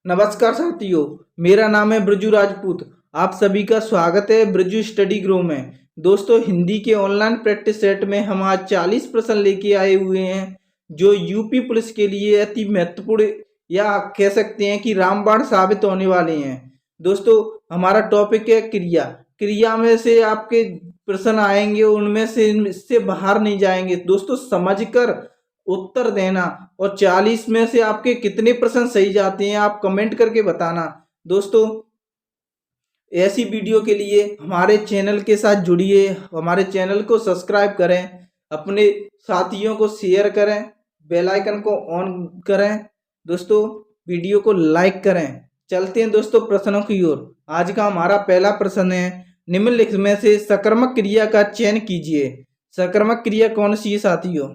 नमस्कार साथियों, मेरा नाम है ब्रजू राजपूत। आप सभी का स्वागत है ब्रजू स्टडी ग्रो में। दोस्तों, हिंदी के ऑनलाइन प्रैक्टिस सेट में हम आज 40 प्रश्न लेके आए हुए हैं जो यूपी पुलिस के लिए अति महत्वपूर्ण या कह सकते हैं कि रामबाण साबित होने वाले हैं। दोस्तों, हमारा टॉपिक है क्रिया। क्रिया में से आपके प्रश्न आएंगे, उनमें से इससे बाहर नहीं जाएंगे। दोस्तों, समझकर उत्तर देना और 40 में से आपके कितने प्रश्न सही जाते हैं आप कमेंट करके बताना। दोस्तों, ऐसी वीडियो के लिए हमारे चैनल के साथ जुड़िए, हमारे चैनल को सब्सक्राइब करें, अपने साथियों को शेयर करें, बेल आइकन को ऑन करें। दोस्तों, वीडियो को लाइक करें। चलते हैं दोस्तों प्रश्नों की ओर। आज का हमारा पहला प्रश्न है, निम्नलिखित में से सकर्मक क्रिया का चयन कीजिए। सकर्मक क्रिया कौन सी है साथियों?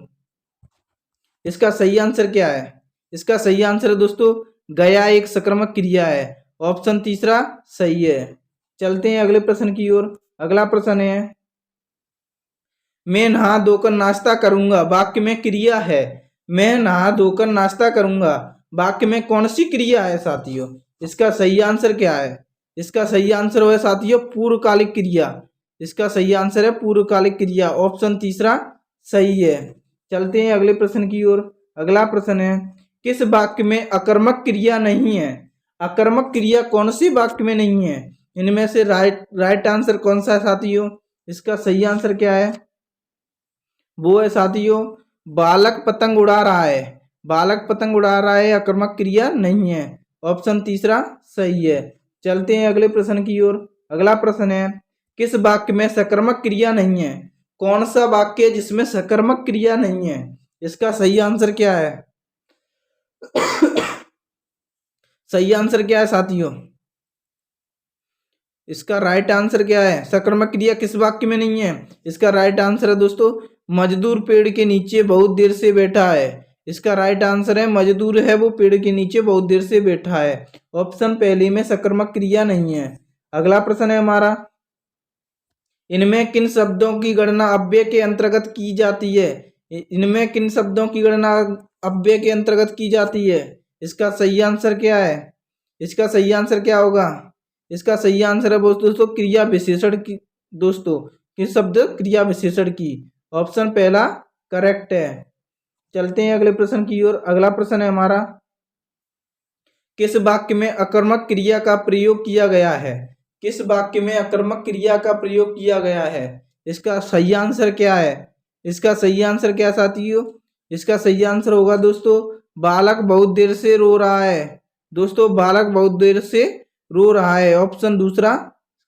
इसका सही आंसर क्या है? इसका सही आंसर है दोस्तों, गया एक सकर्मक क्रिया है। ऑप्शन तीसरा सही है। चलते हैं अगले प्रश्न की ओर। अगला प्रश्न है, मैं नहा धोकर नाश्ता करूंगा वाक्य में क्रिया है। मैं नहा धोकर नाश्ता करूंगा वाक्य में कौन सी क्रिया है साथियों? इसका सही आंसर क्या है? इसका सही आंसर है साथियों पूर्वकालिक क्रिया। इसका सही आंसर है पूर्वकालिक क्रिया। ऑप्शन तीसरा सही है। चलते हैं अगले प्रश्न की ओर। अगला प्रश्न है, किस वाक्य में अकर्मक क्रिया नहीं है? अकर्मक क्रिया कौन सी वाक्य में नहीं है? इनमें से राइट आंसर कौन सा है साथियों? इसका सही आंसर क्या है? वो है साथियों, बालक पतंग उड़ा रहा है। बालक पतंग उड़ा रहा है अकर्मक क्रिया नहीं है। ऑप्शन तीसरा सही है। चलते हैं अगले प्रश्न की ओर। अगला प्रश्न है, किस वाक्य में सकर्मक क्रिया नहीं है? कौन सा वाक्य है जिसमें सकर्मक क्रिया नहीं है? इसका सही आंसर क्या है? सही आंसर क्या है साथियों? इसका राइट आंसर क्या है? सकर्मक क्रिया किस वाक्य में नहीं है? इसका राइट आंसर है दोस्तों, मजदूर पेड़ के नीचे बहुत देर से बैठा है। इसका राइट आंसर है मजदूर है वो पेड़ के नीचे बहुत देर से बैठा है। ऑप्शन पहले में सकर्मक क्रिया नहीं है। अगला प्रश्न है हमारा, इनमें किन शब्दों की गणना अव्यय के अंतर्गत की जाती है? इनमें किन शब्दों की गणना अव्यय के अंतर्गत की जाती है? इसका सही आंसर क्या है? इसका सही आंसर क्या होगा? इसका सही आंसर है दोस्तों क्रिया विशेषण की। दोस्तों, किस शब्द क्रिया विशेषण की? ऑप्शन पहला करेक्ट है। चलते हैं अगले प्रश्न की ओर। अगला प्रश्न है हमारा, किस वाक्य में अकर्मक क्रिया का प्रयोग किया गया है? किस वाक्य में अकर्मक क्रिया का प्रयोग किया गया है? इसका सही आंसर क्या है? इसका सही आंसर क्या साथियों? इसका सही आंसर होगा दोस्तों, बालक बहुत देर से रो रहा है। दोस्तों, बालक बहुत देर से रो रहा है। ऑप्शन दूसरा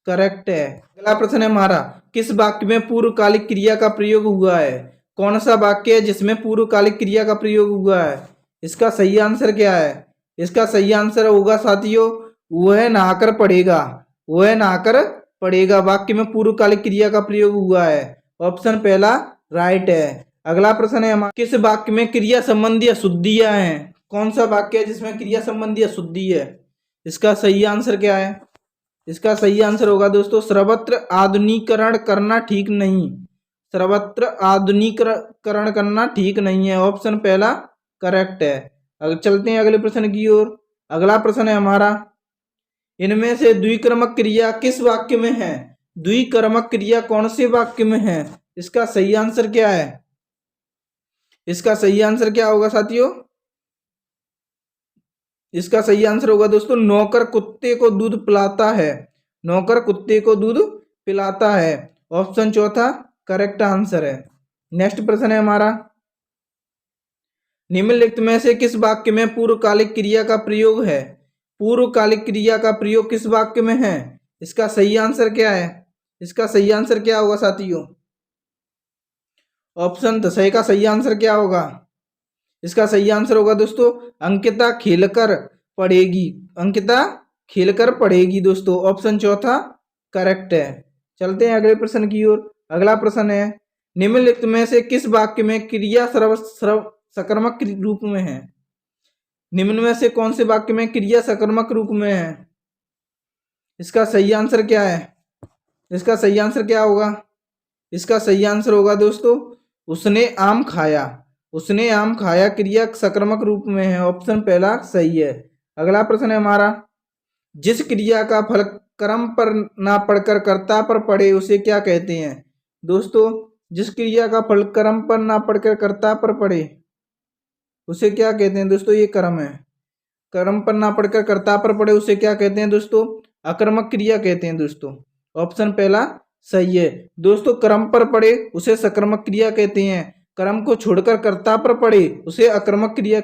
करेक्ट है। अगला प्रश्न है हमारा, किस वाक्य में पूर्वकालिक क्रिया का प्रयोग हुआ है? कौन सा वाक्य है जिसमें पूर्वकालिक क्रिया का प्रयोग हुआ है? इसका सही आंसर क्या है? इसका सही आंसर होगा साथियों, वह नहाकर पढ़ेगा। वह नहाकर पढ़ेगा वाक्य में पूर्वकालिक क्रिया का प्रयोग हुआ है। ऑप्शन पहला राइट है। अगला प्रश्न है हमारा, किस वाक्य में क्रिया संबंधी अशुद्धियां हैं? कौन सा वाक्य है जिसमें क्रिया संबंधी अशुद्धि है? इसका सही आंसर क्या है? इसका सही आंसर होगा दोस्तों, सर्वत्र आधुनिकीकरण करना ठीक नहीं। सर्वत्र आधुनिकीकरण करना ठीक नहीं है। ऑप्शन पहला करेक्ट है। अगर चलते हैं अगले प्रश्न की ओर। अगला प्रश्न है हमारा, इनमें से द्विक्रमक क्रिया किस वाक्य में है? द्विक्रमक क्रिया कौन से वाक्य में है? इसका सही आंसर क्या है? इसका सही आंसर क्या होगा साथियों? इसका सही आंसर होगा दोस्तों, नौकर कुत्ते को दूध पिलाता है। नौकर कुत्ते को दूध पिलाता है। ऑप्शन चौथा करेक्ट आंसर है। नेक्स्ट प्रश्न है हमारा, निम्नलिखित में से किस वाक्य में पूर्वकालिक क्रिया का प्रयोग है? पूर्वकालिक क्रिया का प्रयोग किस वाक्य में है? इसका सही आंसर क्या है? इसका सही आंसर क्या होगा साथियों? ऑप्शन दस का सही आंसर क्या होगा? इसका सही आंसर होगा दोस्तों, अंकिता खेलकर पढ़ेगी। अंकिता खेलकर पढ़ेगी दोस्तों। ऑप्शन चौथा करेक्ट है। चलते हैं अगले प्रश्न की ओर। अगला प्रश्न है, निम्नलिखित में से किस वाक्य में क्रिया सकर्मक रूप में है? निम्न में से कौन से वाक्य में क्रिया सकर्मक रूप में है? इसका सही आंसर क्या है? इसका सही आंसर क्या होगा? इसका सही आंसर होगा दोस्तों, उसने आम खाया। उसने आम खाया क्रिया सकर्मक रूप में है। ऑप्शन पहला सही है। अगला प्रश्न है हमारा, जिस क्रिया का फल कर्म पर ना पड़कर कर्ता पर पड़े उसे क्या कहते हैं। दोस्तों, जिस क्रिया का फल कर्म पर ना पड़कर कर्ता पर पड़े उसे क्या कहते हैं। दोस्तों, ये कर्म है। कर्म पर ना पड़कर कर्ता पर पड़े उसे क्या कहते हैं दोस्तों, अकर्मक क्रिया कहते हैं। दोस्तों, ऑप्शन पहला सही है। दोस्तों, कर्म पर पड़े उसे सकर्मक क्रिया कहते हैं, कर्म को छोड़कर कर्ता पर पड़े उसे अकर्मक क्रिया